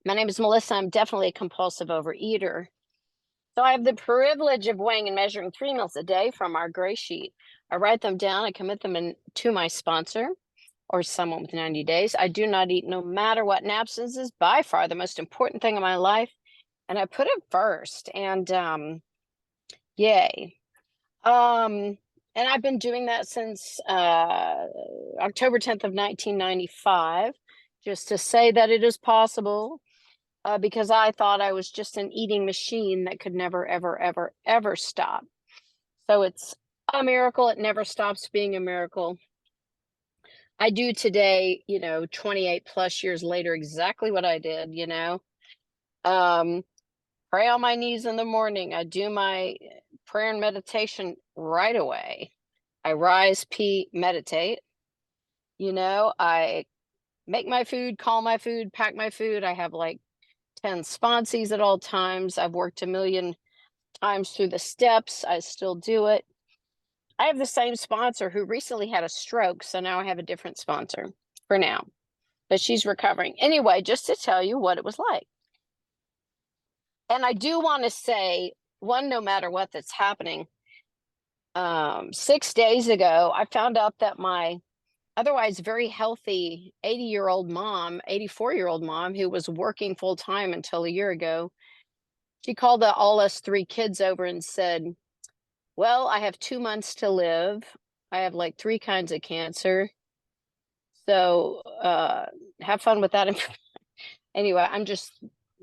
My name is Melissa. I'm definitely a compulsive overeater. So I have the privilege of weighing and measuring 3 meals a day from our gray sheet. I write them down, I commit them to my sponsor or someone with 90 days. I do not eat no matter what, and abstinence is by far the most important thing in my life. And I put it first. And yay. Um, and I've been doing that since October 10th of 1995, just to say that it is possible because I thought I was just an eating machine that could never, ever, ever, ever stop. So it's a miracle. It never stops being a miracle. I do today, 28 plus years later, exactly what I did, Um, pray on my knees in the morning. I do my prayer and meditation right away. I rise, pee, meditate. I make my food, call my food, pack my food. I have like 10 sponsees at all times. I've worked a million times through the steps. I still do it. I have the same sponsor who recently had a stroke, so now I have a different sponsor for now, but she's recovering. Anyway, just to tell you what it was like. And I do want to say, one, no matter what that's happening, 6 days ago, I found out that my otherwise very healthy 80-year-old mom, 84-year-old mom, who was working full time until a year ago, she called all us three kids over and said, well, I have 2 months to live. I have like three kinds of cancer. So have fun with that. Anyway, I'm just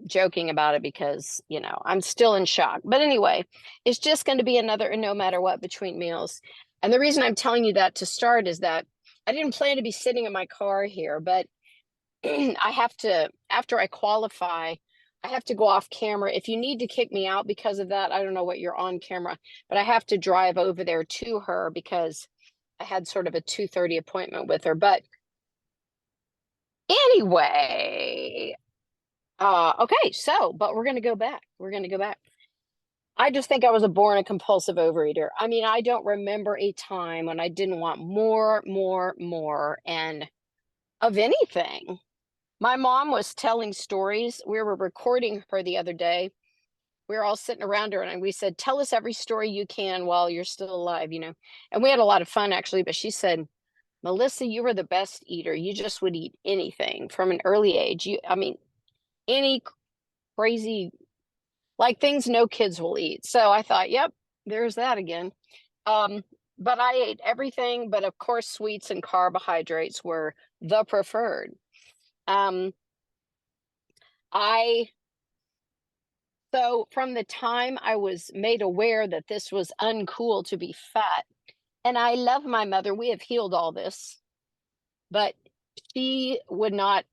joking about it because, I'm still in shock. But anyway, it's just going to be another no matter what between meals. And the reason I'm telling you that to start is that I didn't plan to be sitting in my car here, but I have to, after I qualify, I have to go off camera. If you need to kick me out because of that, I don't know what you're on camera, but I have to drive over there to her because I had sort of a 2:30 appointment with her. But anyway, okay, but we're gonna go back. We're gonna go back. I just think I was born a compulsive overeater. I mean, I don't remember a time when I didn't want more, more, more, and of anything. My mom was telling stories. We were recording her the other day. We were all sitting around her and we said, tell us every story you can while you're still alive, And we had a lot of fun actually, but she said, Melissa, you were the best eater. You just would eat anything from an early age. Any crazy, like things no kids will eat. So I thought, yep, there's that again. Um, but I ate everything, but of course, sweets and carbohydrates were the preferred. Um, I So from the time I was made aware that this was uncool to be fat, and I love my mother, we have healed all this, but she would not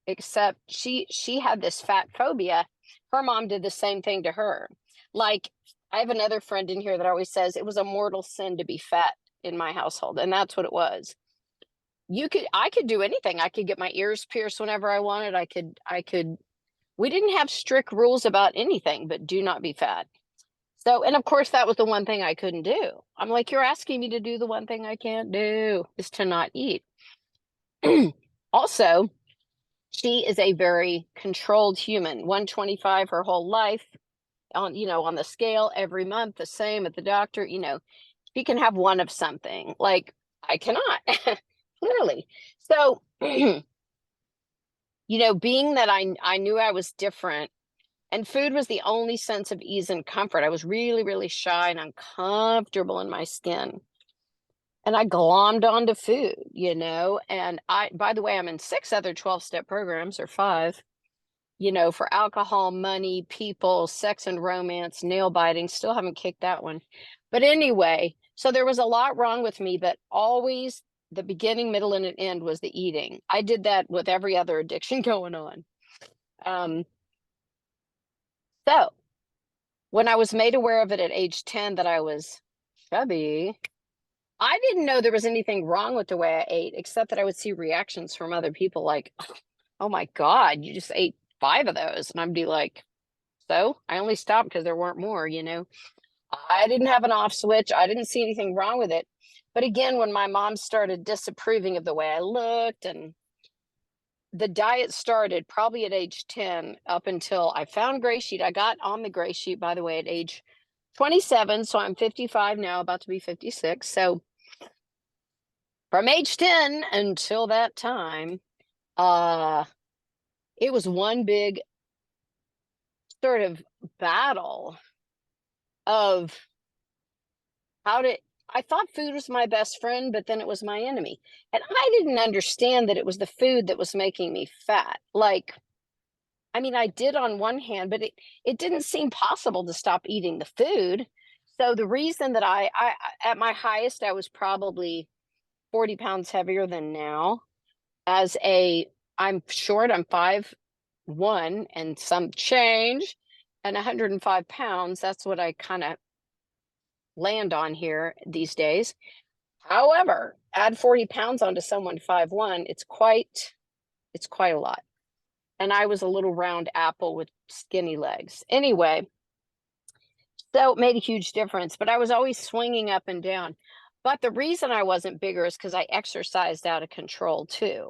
accept, she had this fat phobia. Her mom did the same thing to her. Like, I have another friend in here that always says it was a mortal sin to be fat in my household, and that's what it was. I could do anything. I could get my ears pierced whenever I wanted. We didn't have strict rules about anything, but do not be fat. So, and of course, that was the one thing I couldn't do. I'm like, you're asking me to do the one thing I can't do is to not eat. Also, she is a very controlled human, 125 her whole life on the scale every month, the same at the doctor, she can have one of something like I cannot clearly. So, being that I knew I was different, and food was the only sense of ease and comfort. I was really, really shy and uncomfortable in my skin. And I glommed onto food, And by the way, I'm in 6 other 12-step programs or five, for alcohol, money, people, sex and romance, nail biting. Still haven't kicked that one. But anyway, so there was a lot wrong with me, but always the beginning, middle, and an end was the eating. I did that with every other addiction going on. Um, so when I was made aware of it at age 10 that I was chubby, I didn't know there was anything wrong with the way I ate, except that I would see reactions from other people like, oh my God, you just ate 5 of those. And I'd be like, so I only stopped because there weren't more, I didn't have an off switch. I didn't see anything wrong with it. But again, when my mom started disapproving of the way I looked and the diet started probably at age 10 up until I found Gray Sheet. I got on the Gray Sheet, by the way, at age 27. So I'm 55 now, about to be 56. So from age 10 until that time, it was one big sort of battle of how to, I thought food was my best friend, but then it was my enemy. And I didn't understand that it was the food that was making me fat. Like, I mean, I did on one hand, but it didn't seem possible to stop eating the food. So the reason that I at my highest, I was probably 40 pounds heavier than now. As a, I'm short, I'm 5'1" and some change, and 105 pounds. That's what I kind of land on here these days. However, add 40 pounds onto someone 5'1", it's quite a lot. And I was a little round apple with skinny legs. Anyway, so it made a huge difference, but I was always swinging up and down. But the reason I wasn't bigger is because I exercised out of control too.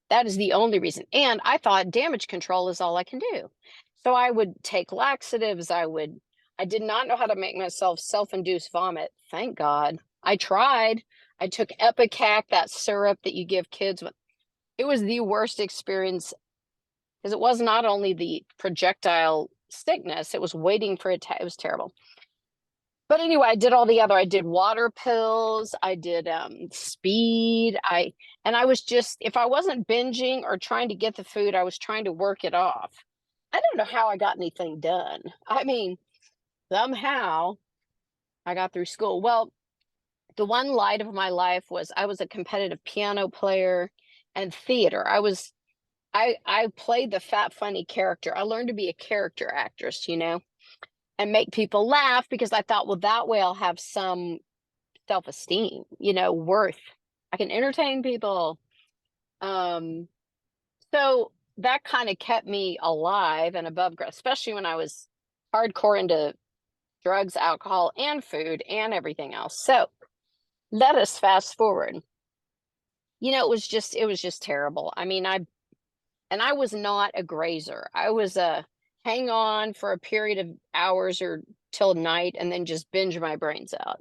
That is the only reason. And I thought damage control is all I can do. So I would take laxatives. I did not know how to make myself self-induce vomit. Thank God. I tried. I took Epicac, that syrup that you give kids. It was the worst experience because it was not only the projectile sickness, it was waiting for it. It was terrible. But anyway, I did all the other, I did water pills, I did speed, and I was just, if I wasn't binging or trying to get the food, I was trying to work it off. I don't know how I got anything done. I mean, somehow I got through school. Well, the one light of my life was I was a competitive piano player and theater. I played the fat funny character. I learned to be a character actress, and make people laugh because I thought, well, that way I'll have some self-esteem, worth. I can entertain people. So that kind of kept me alive and above ground, especially when I was hardcore into drugs, alcohol, and food and everything else. So let us fast forward. It was just terrible. I mean, I was not a grazer. I was a hang on for a period of hours or till night and then just binge my brains out.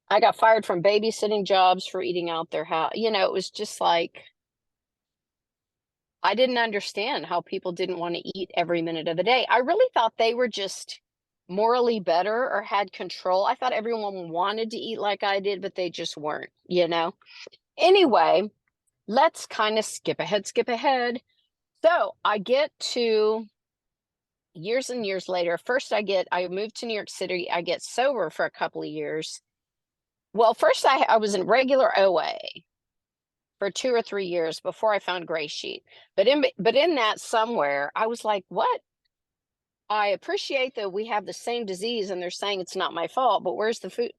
I got fired from babysitting jobs for eating out their house. It was just like, I didn't understand how people didn't want to eat every minute of the day. I really thought they were just morally better or had control. I thought everyone wanted to eat like I did, but they just weren't. Anyway, let's kind of skip ahead. So I get to years and years later. First, I moved to New York City. I get sober for a couple of years. Well, first I was in regular OA for 2 or 3 years before I found Gray Sheet. But in that somewhere, I was like, what? I appreciate that we have the same disease and they're saying it's not my fault, but where's the food?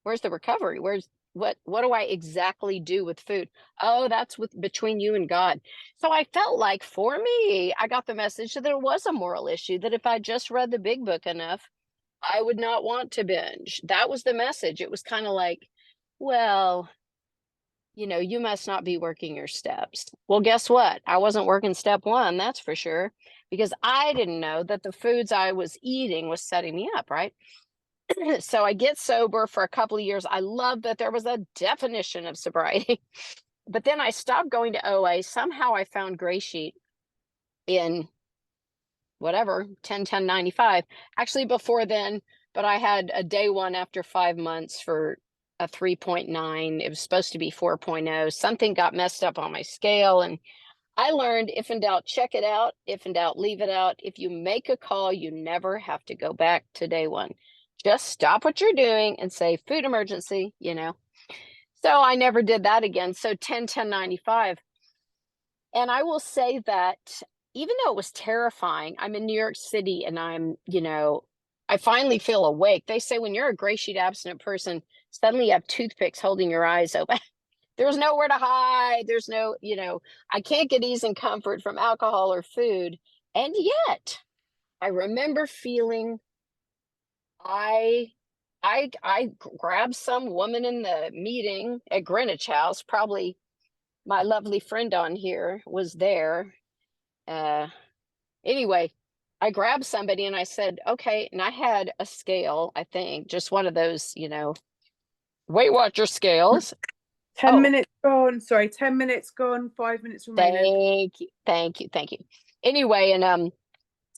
Where's the recovery? What do I exactly do with food? Oh, that's between you and God. So I felt like for me, I got the message that there was a moral issue, that if I just read the big book enough, I would not want to binge. That was the message. It was kind of like, well, you must not be working your steps. Well, guess what? I wasn't working step one, that's for sure, because I didn't know that the foods I was eating was setting me up, right? So I get sober for a couple of years. I love that there was a definition of sobriety. But then I stopped going to OA. Somehow I found Gray Sheet in whatever, 10/10/95. Actually before then, but I had a day one after 5 months for a 3.9. It was supposed to be 4.0. Something got messed up on my scale, and I learned, if in doubt, check it out. If in doubt, leave it out. If you make a call, you never have to go back to day one. Just stop what you're doing and say food emergency. So I never did that again. So 10/10/95. And I will say that even though it was terrifying, I'm in New York City and I finally feel awake. They say when you're a Gray Sheet abstinent person, suddenly you have toothpicks holding your eyes open. There's nowhere to hide. There's I can't get ease and comfort from alcohol or food. And yet I remember feeling I grabbed some woman in the meeting at Greenwich House, probably my lovely friend on here was there. Uh, anyway, I grabbed somebody and I said, okay. And I had a scale, I think, just one of those, Weight Watcher scales. 10 Oh, minutes gone. Sorry, 10 minutes gone, 5 minutes remaining. thank you, thank you, thank you. Anyway, and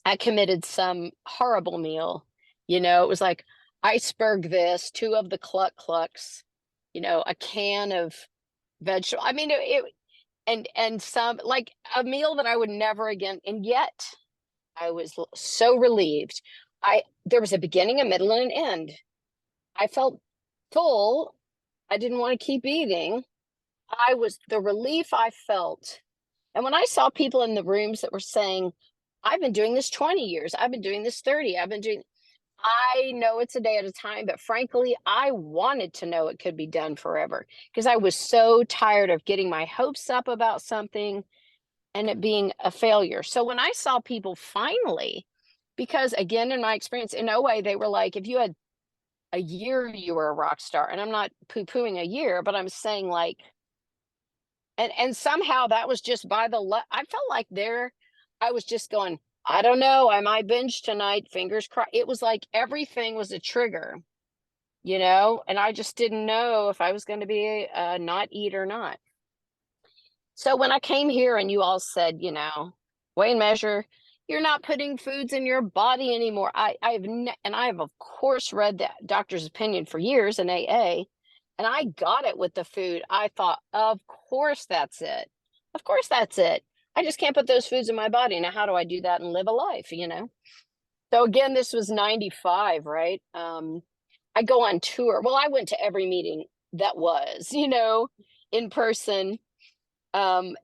I committed some horrible meal. It was like iceberg this, two of the cluck clucks, a can of vegetable. I mean, and some like a meal that I would never again. And yet I was so relieved. There was a beginning, a middle, and an end. I felt full. I didn't want to keep eating. The relief I felt. And when I saw people in the rooms that were saying, I've been doing this 20 years, I've been doing this 30, I know it's a day at a time, but frankly, I wanted to know it could be done forever because I was so tired of getting my hopes up about something and it being a failure. So when I saw people finally, because again, in my experience in OA, they were like, if you had a year, you were a rock star. And I'm not poo-pooing a year, but I'm saying like, and somehow that was just by I felt like I was just going, I don't know, I might binge tonight, fingers crossed. It was like everything was a trigger, and I just didn't know if I was going to be not eat or not. So when I came here and you all said, weigh and measure, you're not putting foods in your body anymore. And I have of course read the doctor's opinion for years in AA, and I got it with the food. I thought, of course that's it. Of course that's it. I just can't put those foods in my body. Now, how do I do that and live a life? So again, this was 95, right? I go on tour. Well, I went to every meeting that was, in person, um,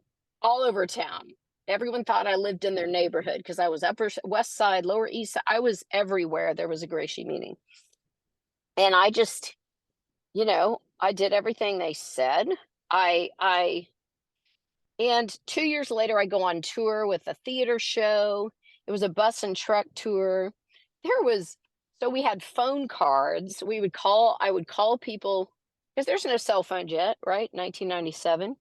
all over town. Everyone thought I lived in their neighborhood because I was Upper West Side, Lower East Side. I was everywhere. There was a GreySheet meeting. And I just, I did everything they said. I and 2 years later, I go on tour with a theater show. It was a bus and truck tour. So we had phone cards. I would call people because there's no cell phone yet, right? 1997.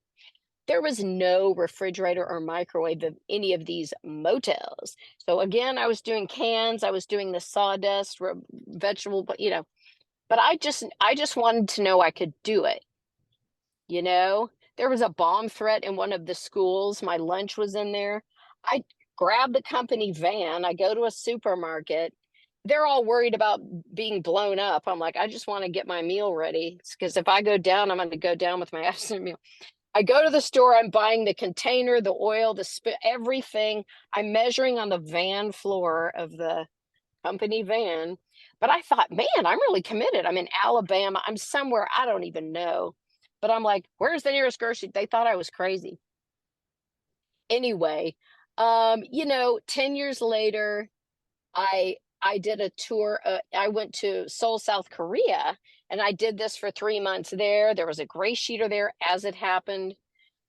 There was no refrigerator or microwave of any of these motels. So again, I was doing cans, I was doing the sawdust, vegetable, but I just wanted to know I could do it. You know, there was a bomb threat in one of the schools. My lunch was in there. I grab the company van. I go to a supermarket. They're all worried about being blown up. I'm like, I just want to get my meal ready because if I go down, I'm going to go down with my absent meal. I go to the store. I'm buying the container, the oil, everything. I'm measuring on the van floor of the company van. But I thought, man, I'm really committed. I'm in Alabama. I'm somewhere I don't even know. But I'm like, where's the nearest grocery? They thought I was crazy. Anyway, 10 years later, I did a tour. I went to Seoul, South Korea, and I did this for 3 months there. There was a GreySheeter there as it happened.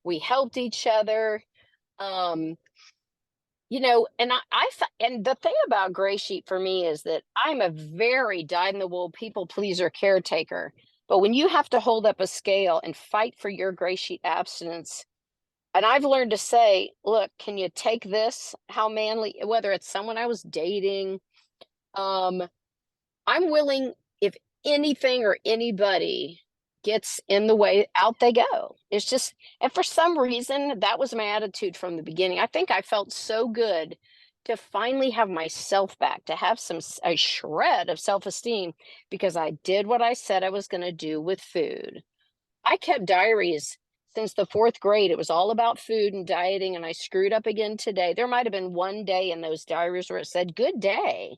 We helped each other. Um, and the thing about GreySheet for me is that I'm a very dyed-in-the-wool people pleaser caretaker. But when you have to hold up a scale and fight for your GreySheet abstinence, and I've learned to say, look, can you take this? How manly, whether it's someone I was dating, um, I'm willing, if anything or anybody gets in the way, out they go. It's just, and for some reason, that was my attitude from the beginning. I think I felt so good to finally have myself back, to have a shred of self-esteem because I did what I said I was going to do with food. I kept diaries since the fourth grade. It was all about food and dieting, and I screwed up again today. There might have been one day in those diaries where it said, good day.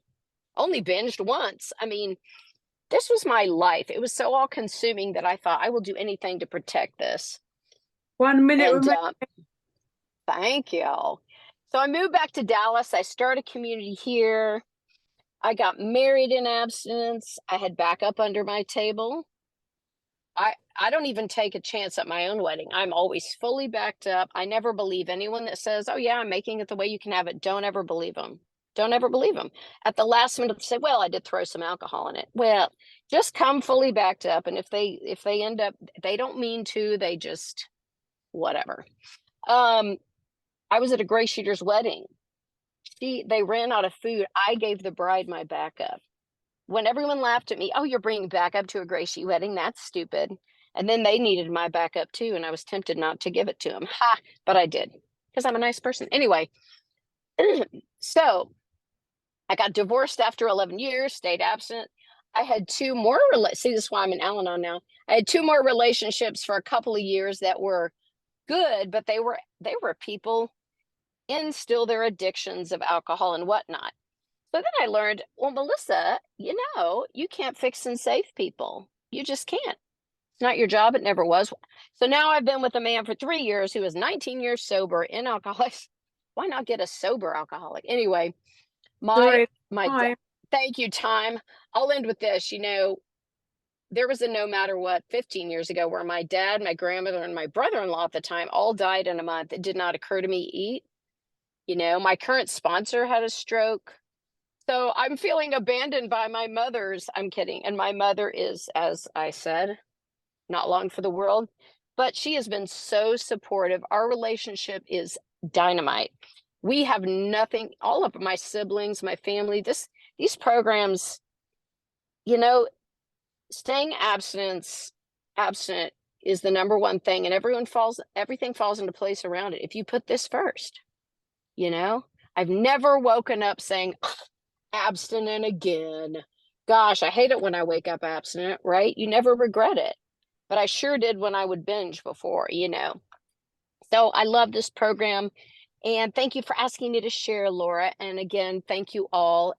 Only binged once. I mean, this was my life. It was so all consuming that I thought I will do anything to protect this. 1 minute And remaining. thank you. So I moved back to Dallas. I started a community here. I got married in abstinence. I had backup under my table. I don't even take a chance at my own wedding. I'm always fully backed up. I never believe anyone that says, oh yeah, I'm making it the way you can have it. Don't ever believe them. Don't ever believe them. At the last minute, say, well, I did throw some alcohol in it. Well, just come fully backed up. And if they end up, they don't mean to, they just, whatever. I was at a GreySheeters wedding. They ran out of food. I gave the bride my backup. When everyone laughed at me, oh, you're bringing backup to a GreySheet wedding? That's stupid. And then they needed my backup too, and I was tempted not to give it to them. Ha! But I did because I'm a nice person. Anyway, so I got divorced after 11 years, stayed abstinent. I had two more, see, this is why I'm in Al-Anon now. I had two more relationships for a couple of years that were good, but they were people in still their addictions of alcohol and whatnot. So then I learned, well, Melissa, you can't fix and save people. You just can't. It's not your job. It never was. So now I've been with a man for 3 years who is 19 years sober in alcoholics. Why not get a sober alcoholic? Anyway, Sorry, my thank you, time. I'll end with this. There was a no matter what 15 years ago where my dad, my grandmother, and my brother-in-law at the time all died in a month. It did not occur to me to eat. My current sponsor had a stroke. So I'm feeling abandoned by my mother's. I'm kidding. And my mother is, as I said, not long for the world, but she has been so supportive. Our relationship is dynamite. We have nothing, all of my siblings, my family, these programs, staying abstinent is the number one thing, and everything falls into place around it. If you put this first, I've never woken up saying, abstinent again. Gosh, I hate it when I wake up abstinent, right? You never regret it. But I sure did when I would binge before. So I love this program. And thank you for asking me to share, Laura. And again, thank you all.